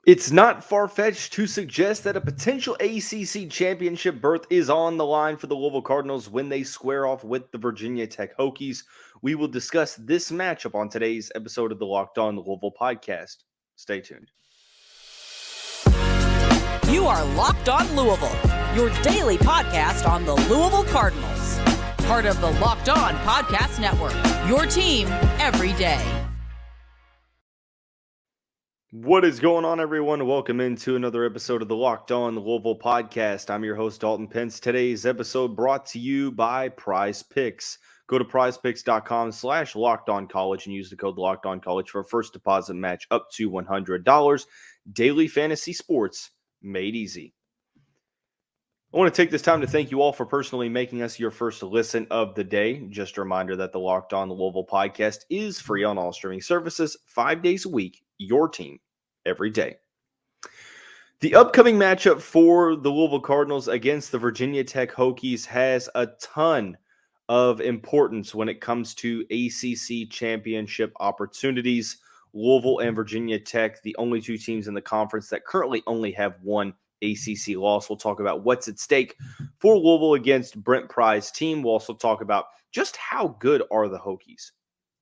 It's not far-fetched to suggest that a potential ACC championship berth is on the line for the Louisville Cardinals when they square off with the Virginia Tech Hokies. We will discuss this matchup on today's episode of the Locked On Louisville podcast. Stay tuned. You are Locked On Louisville, your daily podcast on the Louisville Cardinals. Part of the Locked On Podcast Network, your team every day. What is going on, everyone? Welcome into another episode of the Locked On Louisville podcast. I'm your host, Dalton Pence. Today's episode brought to you by PrizePicks. Go to prizepicks.com/lockedoncollege and use the code LOCKEDONCollege for a first deposit match up to $100. Daily fantasy sports made easy. I want to take this time to thank you all for personally making us your first listen of the day. Just a reminder that the Locked On Louisville podcast is free on all streaming services 5 days a week, your team every day. The upcoming matchup for the Louisville Cardinals against the Virginia Tech Hokies has a ton of importance when it comes to ACC championship opportunities. Louisville and Virginia Tech, the only two teams in the conference that currently only have one ACC loss. We'll talk about what's at stake for Louisville against Brent Pry's team. We'll also talk about just how good are the Hokies.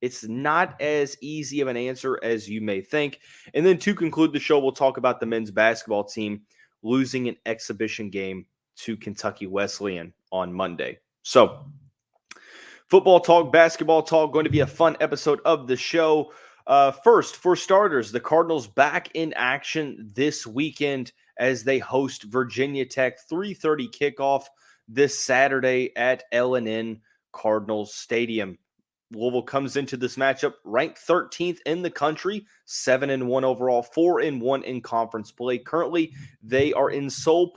It's not as easy of an answer as you may think. And then to conclude the show, we'll talk about the men's basketball team losing an exhibition game to Kentucky Wesleyan on Monday. So, football talk, basketball talk, going to be a fun episode of the show. First, for starters, the Cardinals back in action this weekend as they host Virginia Tech. 3:30 kickoff this Saturday at L&N Cardinals Stadium. Louisville comes into this matchup ranked 13th in the country, 7-1 overall, 4-1 in conference play. Currently, they are in sole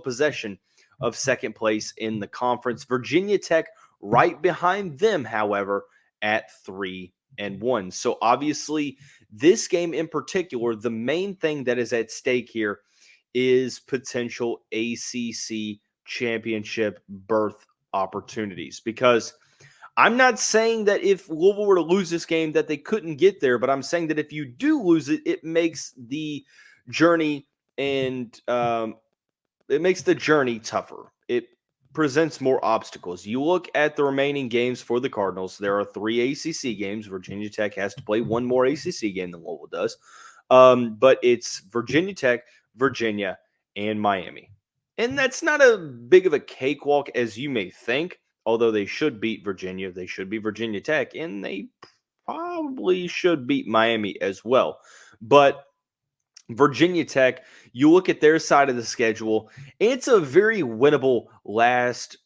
possession of second place in the conference. Virginia Tech right behind them, however, at 3-1. So obviously, this game in particular, the main thing that is at stake here is potential ACC championship berth opportunities, because I'm not saying that if Louisville were to lose this game that they couldn't get there, but I'm saying that if you do lose it, it makes the journey tougher. It presents more obstacles. You look at the remaining games for the Cardinals. There are 3 ACC games. Virginia Tech has to play one more ACC game than Louisville does. But it's Virginia Tech, Virginia, and Miami. And that's not a big of a cakewalk as you may think. Although they should beat Virginia, they should beat Virginia Tech, and they probably should beat Miami as well. But Virginia Tech, you look at their side of the schedule, it's a very winnable last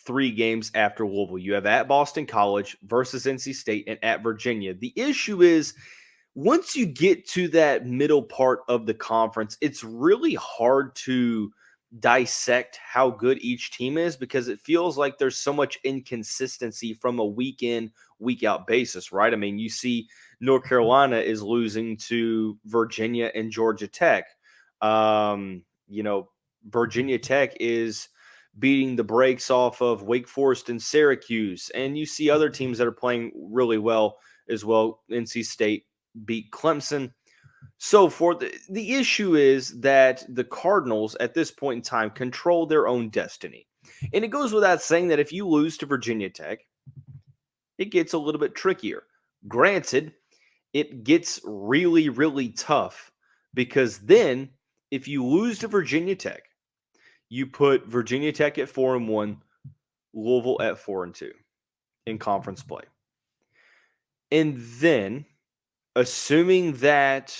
3 games after Louisville. You have at Boston College versus NC State and at Virginia. The issue is, once you get to that middle part of the conference, it's really hard to dissect how good each team is, because it feels like there's so much inconsistency from a week in, week out basis, right? I mean, you see North Carolina is losing to Virginia and Georgia Tech. Virginia Tech is beating the brakes off of Wake Forest and Syracuse. And you see other teams that are playing really well as well. NC State beat Clemson. So for the issue is that the Cardinals at this point in time control their own destiny. And it goes without saying that if you lose to Virginia Tech, it gets a little bit trickier. Granted, it gets really, really tough, because then if you lose to Virginia Tech, you put Virginia Tech at 4-1, Louisville at 4-2 in conference play. And then, assuming that,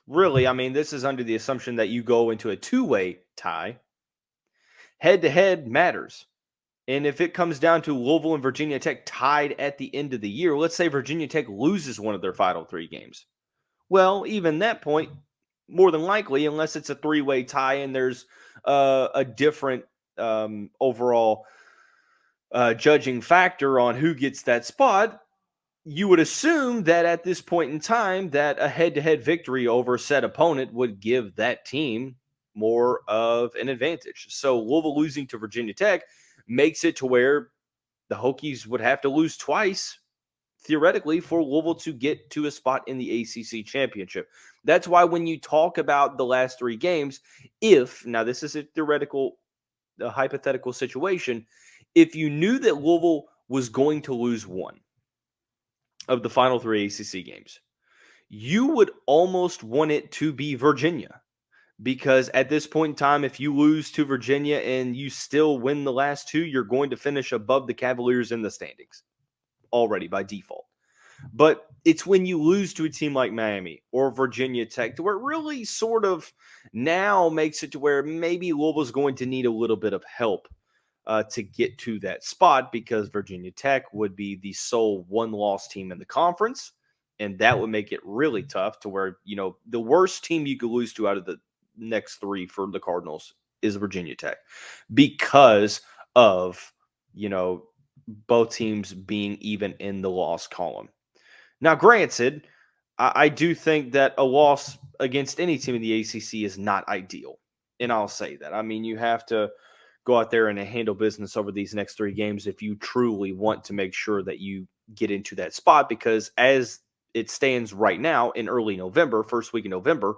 really, I mean, this is under the assumption that you go into a 2-way tie. Head-to-head matters. And if it comes down to Louisville and Virginia Tech tied at the end of the year, let's say Virginia Tech loses one of their final 3 games. Well, even that point, more than likely, unless it's a 3-way tie and there's a different overall judging factor on who gets that spot, you would assume that at this point in time that a head-to-head victory over said opponent would give that team more of an advantage. So Louisville losing to Virginia Tech makes it to where the Hokies would have to lose twice, theoretically, for Louisville to get to a spot in the ACC Championship. That's why when you talk about the last 3 games, now this is a hypothetical situation, if you knew that Louisville was going to lose one of the final 3 ACC games, you would almost want it to be Virginia. Because at this point in time, if you lose to Virginia and you still win the last 2, you're going to finish above the Cavaliers in the standings already by default. But it's when you lose to a team like Miami or Virginia Tech to where it really sort of now makes it to where maybe Louisville's going to need a little bit of help to get to that spot, because Virginia Tech would be the sole one-loss team in the conference. And that would make it really tough to where, the worst team you could lose to out of the next 3 for the Cardinals is Virginia Tech, because of, both teams being even in the loss column. Now, granted, I do think that a loss against any team in the ACC is not ideal. And I'll say that. I mean, you have to go out there and handle business over these next 3 games if you truly want to make sure that you get into that spot, because as it stands right now in early November, first week in November,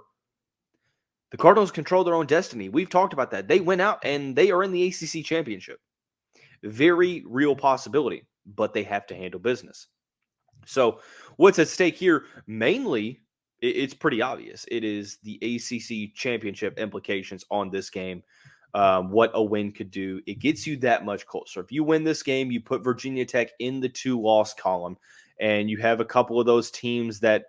the Cardinals control their own destiny. We've talked about that. They went out and they are in the ACC Championship. Very real possibility, but they have to handle business. So what's at stake here? Mainly, it's pretty obvious. It is the ACC Championship implications on this game, what a win could do. It gets you that much closer. If you win this game, you put Virginia Tech in the 2-loss column, and you have a couple of those teams that,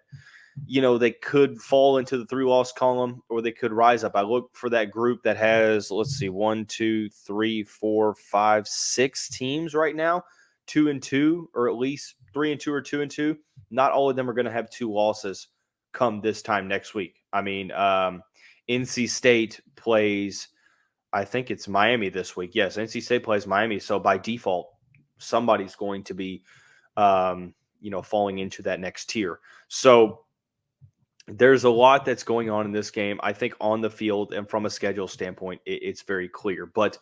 they could fall into the 3-loss column or they could rise up. I look for that group that has, 1, 2, 3, 4, 5, 6 teams right now, 2-2, or at least 3-2 or 2-2. Not all of them are going to have 2 losses come this time next week. I mean, NC State plays, I think it's Miami this week. Yes, NC State plays Miami. So by default, somebody's going to be, falling into that next tier. So there's a lot that's going on in this game. I think on the field and from a schedule standpoint, it's very clear. But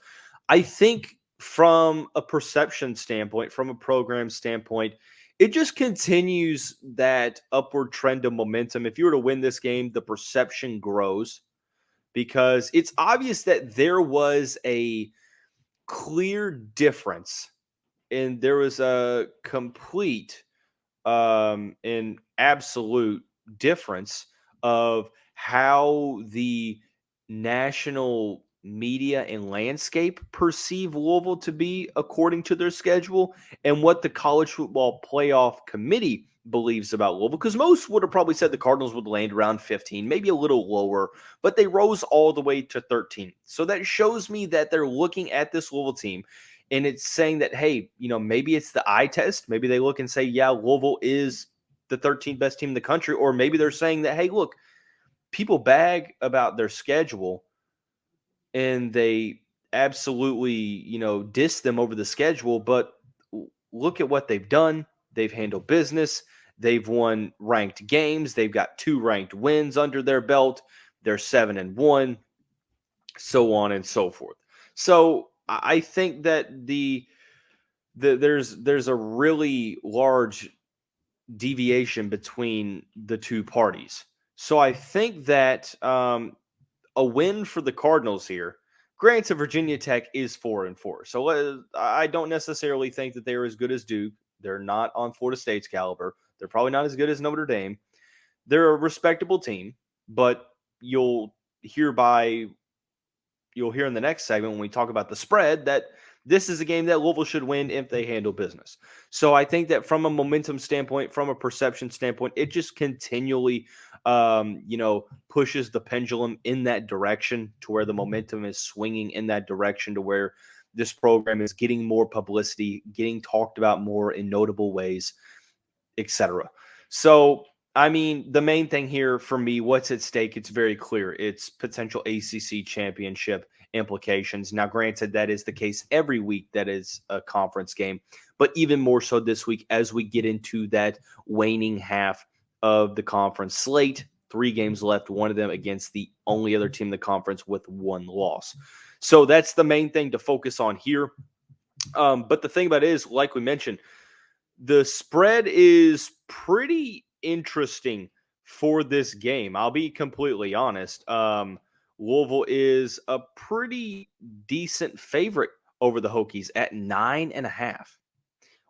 I think from a perception standpoint, from a program standpoint, it just continues that upward trend of momentum. If you were to win this game, the perception grows, because it's obvious that there was a clear difference, and there was a complete and absolute difference of how the national media and landscape perceive Louisville to be according to their schedule, and what the college football playoff committee believes about Louisville. Because most would have probably said the Cardinals would land around 15, maybe a little lower, but they rose all the way to 13. So that shows me that they're looking at this Louisville team, and it's saying that, hey, maybe it's the eye test. Maybe they look and say, yeah, Louisville is the 13th best team in the country. Or maybe they're saying that, hey, look, people bag about their schedule and they absolutely, diss them over the schedule. But look at what they've done. They've handled business. They've won ranked games. They've got 2 ranked wins under their belt. They're 7-1, so on and so forth. So I think that there's a really large deviation between the 2 parties. So I think that a win for the Cardinals here, granted Virginia Tech is 4-4. So I don't necessarily think that they're as good as Duke. They're not on Florida State's caliber. They're probably not as good as Notre Dame. They're a respectable team, but you'll hear in the next segment when we talk about the spread that this is a game that Louisville should win if they handle business. So I think that from a momentum standpoint, from a perception standpoint, it just continually, pushes the pendulum in that direction to where the momentum is swinging in that direction to where this program is getting more publicity, getting talked about more in notable ways, etc. So, I mean, the main thing here for me, what's at stake, it's very clear. It's potential ACC championship implications. Now, granted, that is the case every week that is a conference game, but even more so this week as we get into that waning half of the conference slate. 3 games left, one of them against the only other team in the conference with 1 loss. So that's the main thing to focus on here. But the thing about it is, like we mentioned, the spread is pretty interesting for this game. I'll be completely honest. Louisville is a pretty decent favorite over the Hokies at 9.5.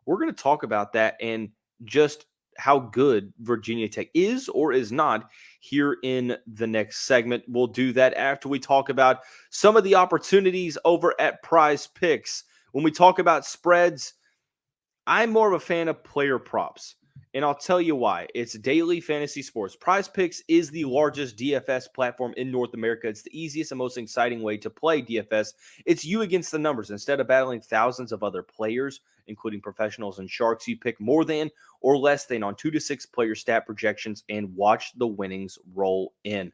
We're going to talk about that and just how good Virginia Tech is or is not here in the next segment. We'll do that after we talk about some of the opportunities over at PrizePicks. When we talk about spreads, I'm more of a fan of player props, and I'll tell you why. It's daily fantasy sports. PrizePicks is the largest DFS platform in North America. It's the easiest and most exciting way to play DFS. It's you against the numbers. Instead of battling thousands of other players, including professionals and sharks, you pick more than or less than on 2 to 6 player stat projections and watch the winnings roll in.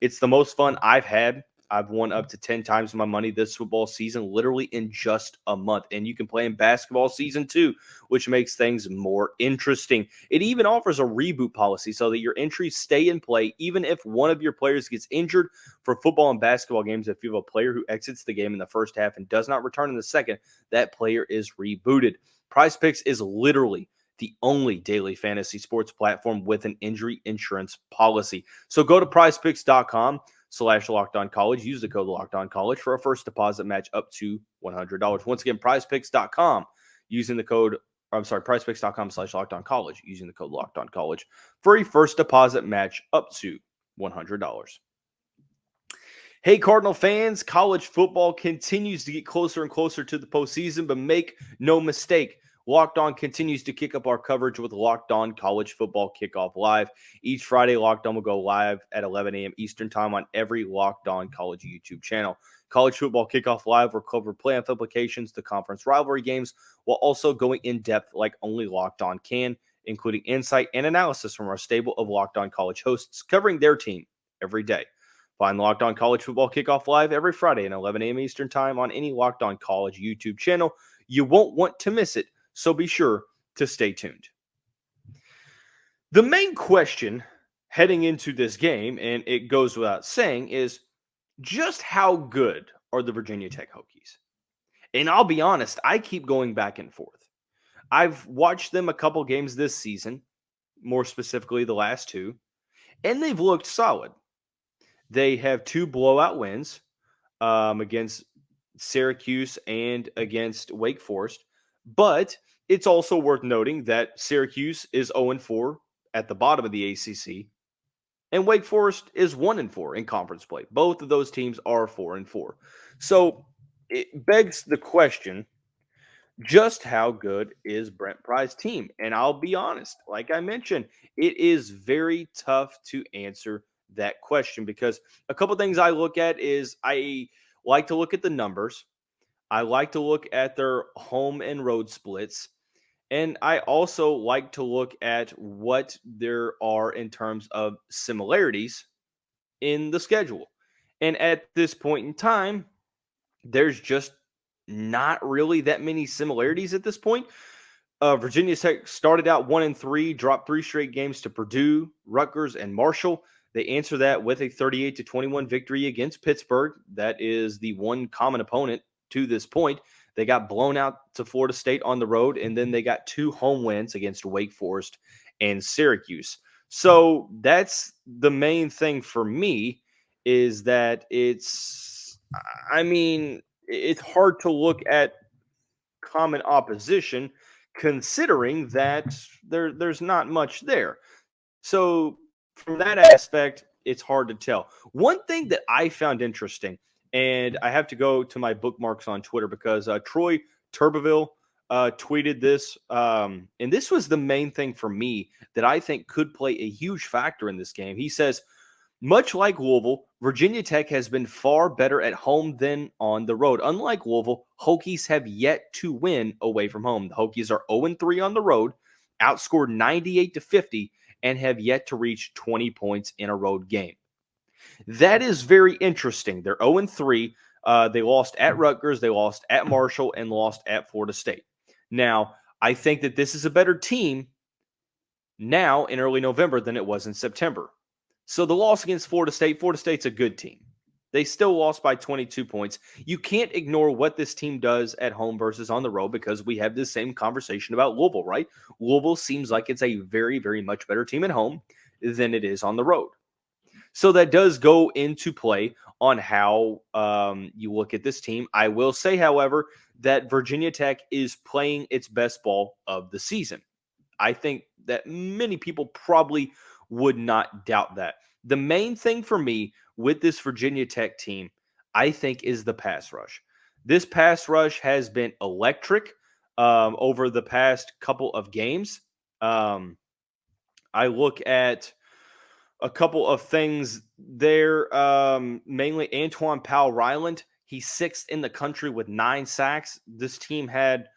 It's the most fun I've had. I've won up to 10 times my money this football season, literally in just a month. And you can play in basketball season too, which makes things more interesting. It even offers a reboot policy so that your entries stay in play even if one of your players gets injured. For football and basketball games, if you have a player who exits the game in the first half and does not return in the second, that player is rebooted. PrizePicks is literally the only daily fantasy sports platform with an injury insurance policy. So go to prizepicks.com/LockedOnCollege. Use the code LockedOnCollege for a first deposit match up to $100. Once again, prizepicks.com using the code, prizepicks.com/LockedOnCollege using the code LockedOnCollege for a first deposit match up to $100. Hey, Cardinal fans, college football continues to get closer and closer to the postseason, but make no mistake, Locked On continues to kick up our coverage with Locked On College Football Kickoff Live. Each Friday, Locked On will go live at 11 a.m. Eastern Time on every Locked On College YouTube channel. College Football Kickoff Live will cover playoff implications, the conference rivalry games, while also going in depth like only Locked On can, including insight and analysis from our stable of Locked On College hosts covering their team every day. Find Locked On College Football Kickoff Live every Friday at 11 a.m. Eastern Time on any Locked On College YouTube channel. You won't want to miss it, so be sure to stay tuned. The main question heading into this game, and it goes without saying, is just how good are the Virginia Tech Hokies? And I'll be honest, I keep going back and forth. I've watched them a couple games this season, more specifically the last two, and they've looked solid. They have 2 blowout wins against Syracuse and against Wake Forest. But it's also worth noting that Syracuse is 0-4 at the bottom of the ACC, and Wake Forest is 1-4 in conference play. Both of those teams are 4-4. So it begs the question, just how good is Brent Pry's team? And I'll be honest, like I mentioned, it is very tough to answer that question because a couple things I look at is I like to look at the numbers. I like to look at their home and road splits. And I also like to look at what there are in terms of similarities in the schedule. And at this point in time, there's just not really that many similarities at this point. Virginia Tech started out 1-3, dropped 3 straight games to Purdue, Rutgers, and Marshall. They answer that with a 38-21 victory against Pittsburgh. That is the one common opponent to this point. They got blown out to Florida State on the road, and then they got 2 home wins against Wake Forest and Syracuse. So that's the main thing for me, is that it's hard to look at common opposition considering that there's not much there. So from that aspect, it's hard to tell. One thing that I found interesting, and I have to go to my bookmarks on Twitter because Troy Turbeville tweeted this, and this was the main thing for me that I think could play a huge factor in this game. He says, much like Louisville, Virginia Tech has been far better at home than on the road. Unlike Louisville, Hokies have yet to win away from home. The Hokies are 0-3 on the road, outscored 98-50, and have yet to reach 20 points in a road game. That is very interesting. They're 0-3. They lost at Rutgers, they lost at Marshall, and lost at Florida State. Now, I think that this is a better team now in early November than it was in September. So the loss against Florida State's a good team. They still lost by 22 points. You can't ignore what this team does at home versus on the road because we have this same conversation about Louisville, right? Louisville seems like it's a very, very much better team at home. than it is on the road. So that does go into play on how you look at this team. I will say, however, that Virginia Tech is playing its best ball of the season. I think that many people probably would not doubt that. The main thing for me with this Virginia Tech team, I think, is the pass rush. This pass rush has been electric over the past couple of games. I look at a couple of things there, mainly Antoine Powell-Ryland. He's sixth in the country with 9 sacks. This team had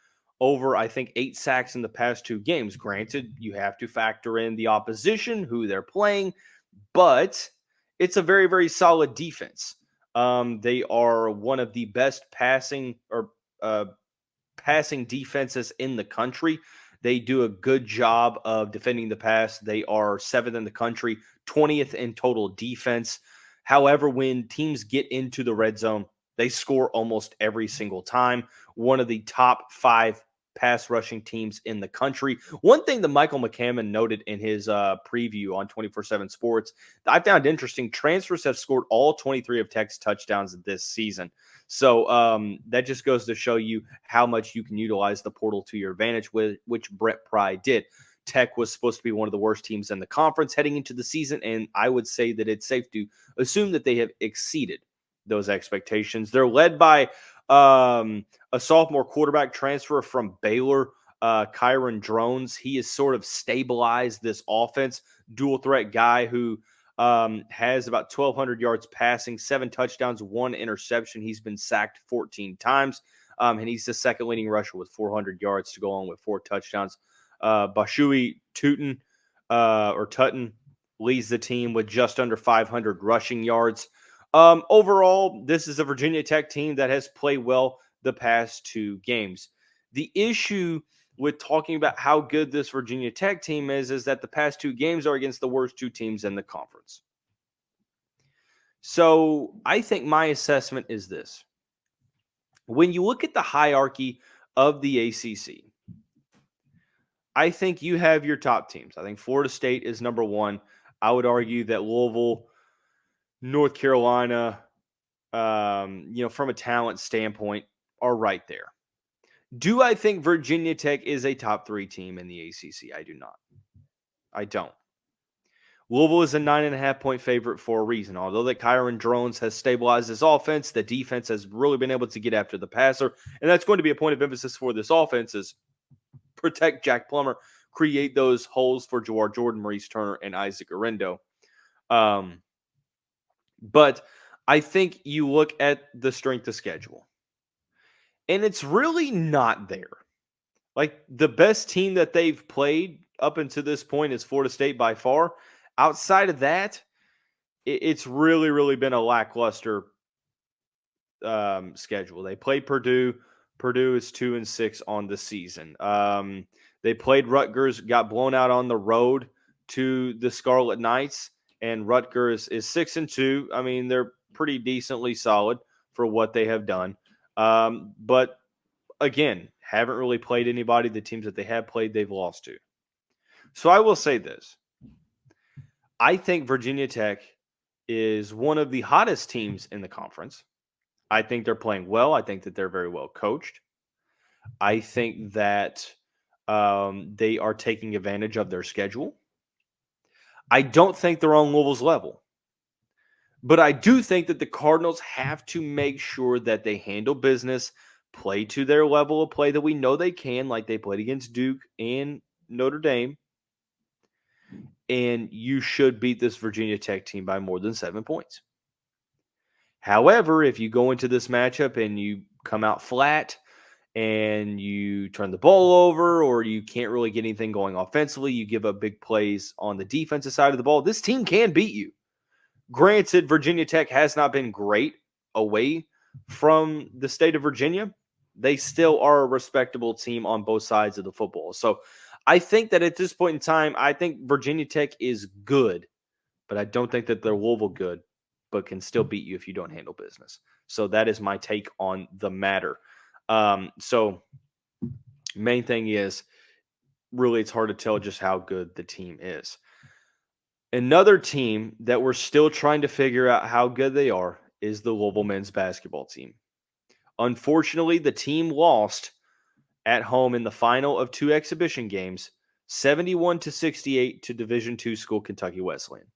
over, I think, 8 sacks in the past 2 games. Granted, you have to factor in the opposition, who they're playing, but it's a very, very solid defense. They are one of the best passing defenses in the country. They do a good job of defending the pass. They are 7th in the country, 20th in total defense. However, when teams get into the red zone, they score almost every single time. One of the top 5 pass rushing teams in the country. One thing that Michael McCammon noted in his preview on 24/7 Sports that I found interesting, transfers have scored all 23 of Tech's touchdowns this season. So that just goes to show you how much you can utilize the portal to your advantage, which Brett Pry did. Tech was supposed to be one of the worst teams in the conference heading into the season, and I would say that it's safe to assume that they have exceeded those expectations. They're led by a sophomore quarterback transfer from Baylor, Kyron Drones. He has sort of stabilized this offense. Dual threat guy who has about 1,200 yards passing, 7 touchdowns, 1 interception. He's been sacked 14 times, and he's the second leading rusher with 400 yards to go on with 4 touchdowns. Bashui Tutton leads the team with just under 500 rushing yards. Overall, this is a Virginia Tech team that has played well the past 2 games. The issue with talking about how good this Virginia Tech team is that the past 2 games are against the worst 2 teams in the conference. So I think my assessment is this. When you look at the hierarchy of the ACC, I think you have your top teams. I think Florida State is number 1. I would argue that Louisville, North Carolina, from a talent standpoint, are right there. Do I think Virginia Tech is a top 3 team in the ACC? I do not. I don't. Louisville is a 9.5-point favorite for a reason. Although that Kyron Drones has stabilized his offense, the defense has really been able to get after the passer, and that's going to be a point of emphasis for this offense is protect Jack Plummer, create those holes for Jawar Jordan, Maurice Turner, and Isaac Orendo. But I think you look at the strength of schedule, and it's really not there. Like, the best team that they've played up until this point is Florida State by far. Outside of that, it's really, really been a lackluster schedule. They played Purdue. Purdue is 2-6 on the season. They played Rutgers, got blown out on the road to the Scarlet Knights, and Rutgers is 6-2. I mean, they're pretty decently solid for what they have done. But again, haven't really played anybody. The teams that they have played, they've lost to. So I will say this. I think Virginia Tech is one of the hottest teams in the conference. I think they're playing well. I think that they're very well coached. I think that they are taking advantage of their schedule. I don't think they're on Louisville's level. But I do think that the Cardinals have to make sure that they handle business, play to their level of play that we know they can, like they played against Duke and Notre Dame. And you should beat this Virginia Tech team by more than 7 points. However, if you go into this matchup and you come out flat and you turn the ball over or you can't really get anything going offensively, you give up big plays on the defensive side of the ball, this team can beat you. Granted, Virginia Tech has not been great away from the state of Virginia. They still are a respectable team on both sides of the football. So I think that at this point in time, I think Virginia Tech is good, but I don't think that they're Louisville good, but can still beat you if you don't handle business. So that is my take on the matter. So main thing is, really, it's hard to tell just how good the team is. Another team that we're still trying to figure out how good they are is the Louisville men's basketball team. Unfortunately, the team lost at home in the final of 2 exhibition games, 71-68 to Division II school Kentucky Wesleyan.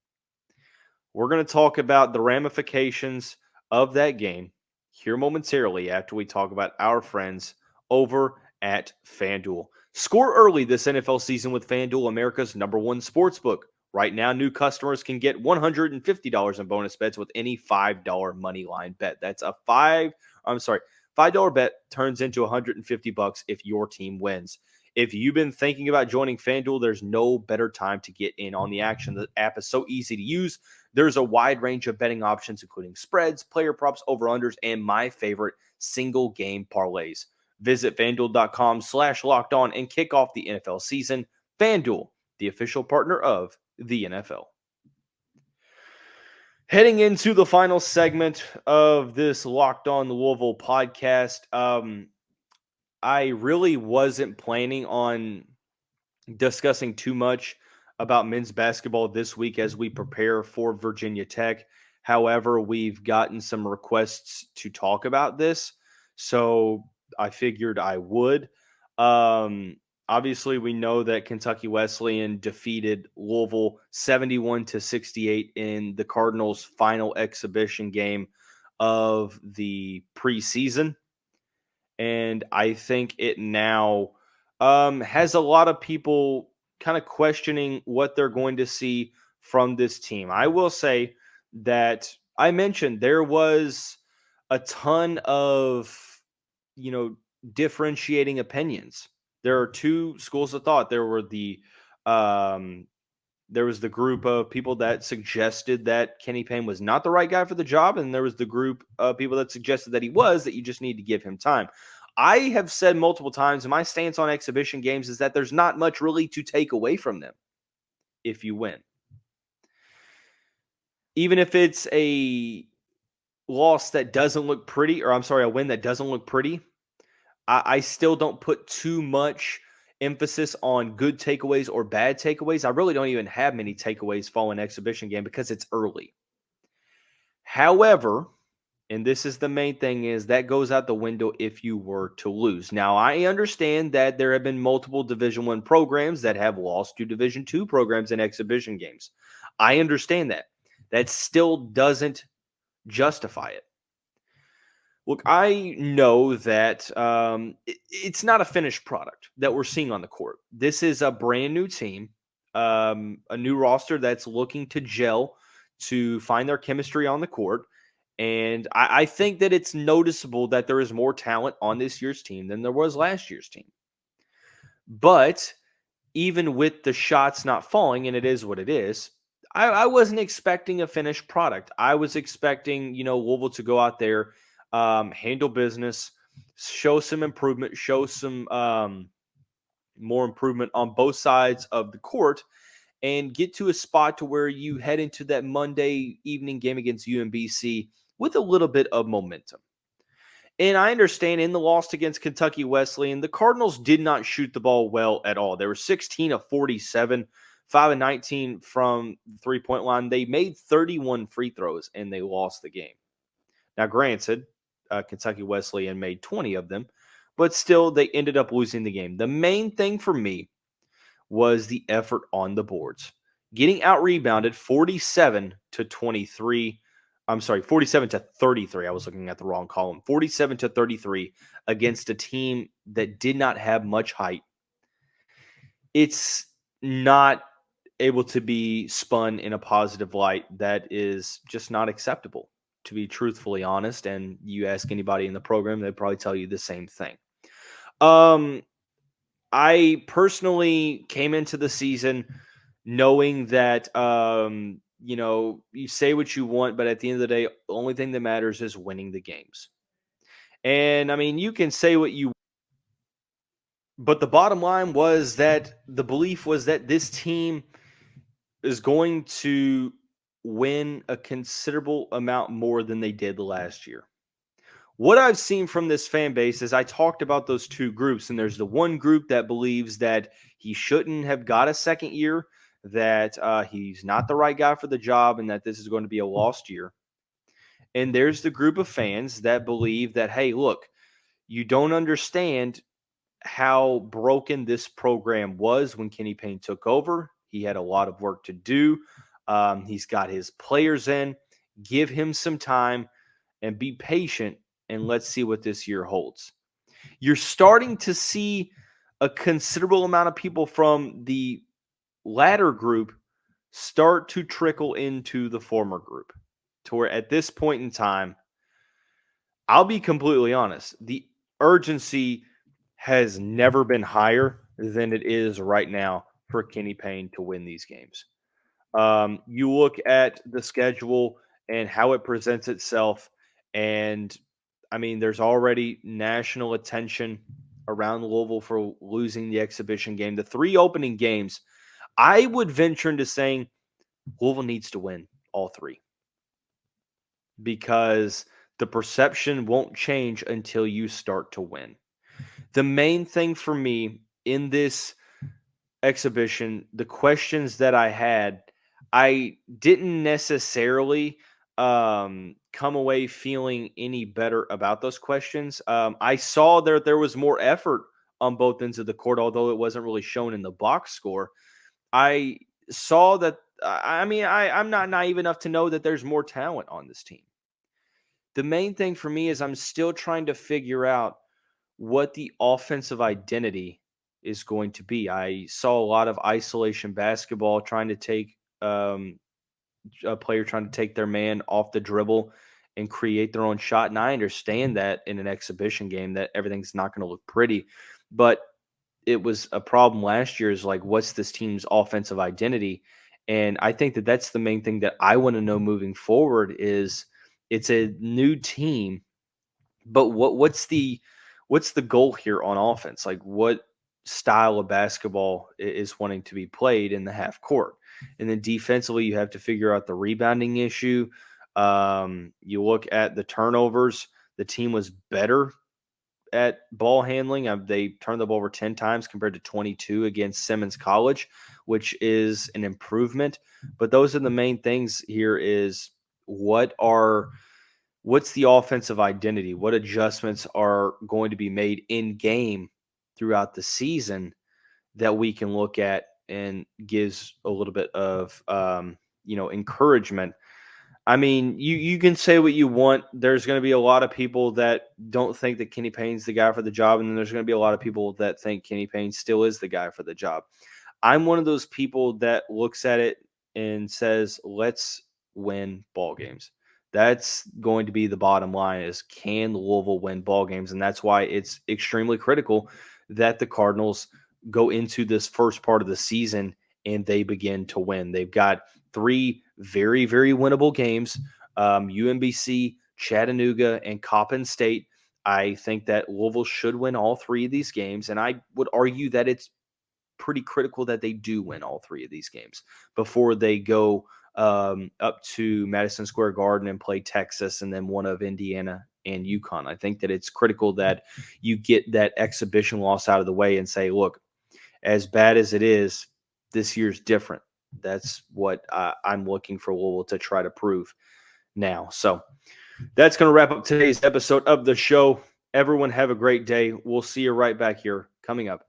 We're going to talk about the ramifications of that game here momentarily after we talk about our friends over at FanDuel. Score early this NFL season with FanDuel, America's #1 sportsbook. Right now, new customers can get $150 in bonus bets with any $5 money line bet. That's a $5 bet turns into $150 if your team wins. If you've been thinking about joining FanDuel, there's no better time to get in on the action. The app is so easy to use. There's a wide range of betting options, including spreads, player props, over-unders, and my favorite, single game parlays. Visit FanDuel.com/lockedon and kick off the NFL season. FanDuel, the official partner of the NFL. Heading into the final segment of this Locked On Louisville podcast, I really wasn't planning on discussing too much about men's basketball this week as we prepare for Virginia Tech. However, we've gotten some requests to talk about this, so I figured I would. Obviously, we know that Kentucky Wesleyan defeated Louisville 71-68 in the Cardinals' final exhibition game of the preseason. And I think it now has a lot of people kind of questioning what they're going to see from this team. I will say that I mentioned there was a ton of, differentiating opinions. There are 2 schools of thought. There was the group of people that suggested that Kenny Payne was not the right guy for the job, and there was the group of people that suggested that he was, that you just need to give him time. I have said multiple times, my stance on exhibition games is that there's not much really to take away from them if you win. Even if it's a loss that doesn't look pretty, a win that doesn't look pretty, I still don't put too much emphasis on good takeaways or bad takeaways. I really don't even have many takeaways following an exhibition game because it's early. However, and this is the main thing, is that goes out the window if you were to lose. Now, I understand that there have been multiple Division I programs that have lost to Division II programs in exhibition games. I understand that. That still doesn't justify it. Look, I know that it's not a finished product that we're seeing on the court. This is a brand new team, a new roster that's looking to gel to find their chemistry on the court. And I think that it's noticeable that there is more talent on this year's team than there was last year's team. But even with the shots not falling, and it is what it is, I wasn't expecting a finished product. I was expecting, Louisville to go out there, handle business, show some improvement, show some more improvement on both sides of the court, and get to a spot to where you head into that Monday evening game against UMBC with a little bit of momentum. And I understand in the loss against Kentucky Wesleyan, the Cardinals did not shoot the ball well at all. They were 16 of 47, 5 of 19 from the three-point line. They made 31 free throws, and they lost the game. Now, granted, Kentucky Wesleyan made 20 of them, but still they ended up losing the game. The main thing for me was the effort on the boards. Getting out-rebounded 47-33. I'm sorry, 47-33. I was looking at the wrong column. 47-33 against a team that did not have much height. It's not able to be spun in a positive light. That is just not acceptable, to be truthfully honest. And you ask anybody in the program, they'd probably tell you the same thing. I personally came into the season knowing that, you say what you want, but at the end of the day, the only thing that matters is winning the games. And, you can say what you want, but the bottom line was that the belief was that this team is going to win a considerable amount more than they did last year. What I've seen from this fan base is I talked about those 2 groups, and there's the one group that believes that he shouldn't have got a second year, that he's not the right guy for the job and that this is going to be a lost year. And there's the group of fans that believe that, hey, look, you don't understand how broken this program was when Kenny Payne took over. He had a lot of work to do. He's got his players in. Give him some time and be patient, and let's see what this year holds. You're starting to see a considerable amount of people from the latter group start to trickle into the former group, to where at this point in time, I'll be completely honest, the urgency has never been higher than it is right now for Kenny Payne to win these games. You look at the schedule and how it presents itself, and I mean, there's already national attention around Louisville for losing the exhibition game. The 3 opening games, I would venture into saying Louisville needs to win all 3 because the perception won't change until you start to win. The main thing for me in this exhibition, the questions that I had, I didn't necessarily come away feeling any better about those questions. I saw there was more effort on both ends of the court, although it wasn't really shown in the box score. I saw that. I'm not naive enough to know that there's more talent on this team. The main thing for me is I'm still trying to figure out what the offensive identity is going to be. I saw a lot of isolation basketball trying to take a player trying to take their man off the dribble and create their own shot. And I understand that in an exhibition game that everything's not going to look pretty, but it was a problem last year is like, what's this team's offensive identity? And I think that that's the main thing that I want to know moving forward is it's a new team, but what's the goal here on offense? Like what style of basketball is wanting to be played in the half court? And then defensively, you have to figure out the rebounding issue. You look at the turnovers. The team was better at ball handling. They turned the ball over 10 times compared to 22 against Simmons College, which is an improvement. But those are the main things here is what's the offensive identity? What adjustments are going to be made in game throughout the season that we can look at and gives a little bit of encouragement. I mean, you can say what you want. There's going to be a lot of people that don't think that Kenny Payne's the guy for the job, and then there's going to be a lot of people that think Kenny Payne still is the guy for the job. I'm one of those people that looks at it and says, let's win ball games. That's going to be the bottom line is can Louisville win ball games? And that's why it's extremely critical that the Cardinals go into this first part of the season and they begin to win. They've got 3 very, very winnable games, UMBC, Chattanooga, and Coppin State. I think that Louisville should win all 3 of these games, and I would argue that it's pretty critical that they do win all 3 of these games before they go up to Madison Square Garden and play Texas and then one of Indiana and UConn. I think that it's critical that you get that exhibition loss out of the way and say, look, as bad as it is, this year's different. That's what I'm looking for Louisville to try to prove now. So that's going to wrap up today's episode of the show. Everyone have a great day. We'll see you right back here coming up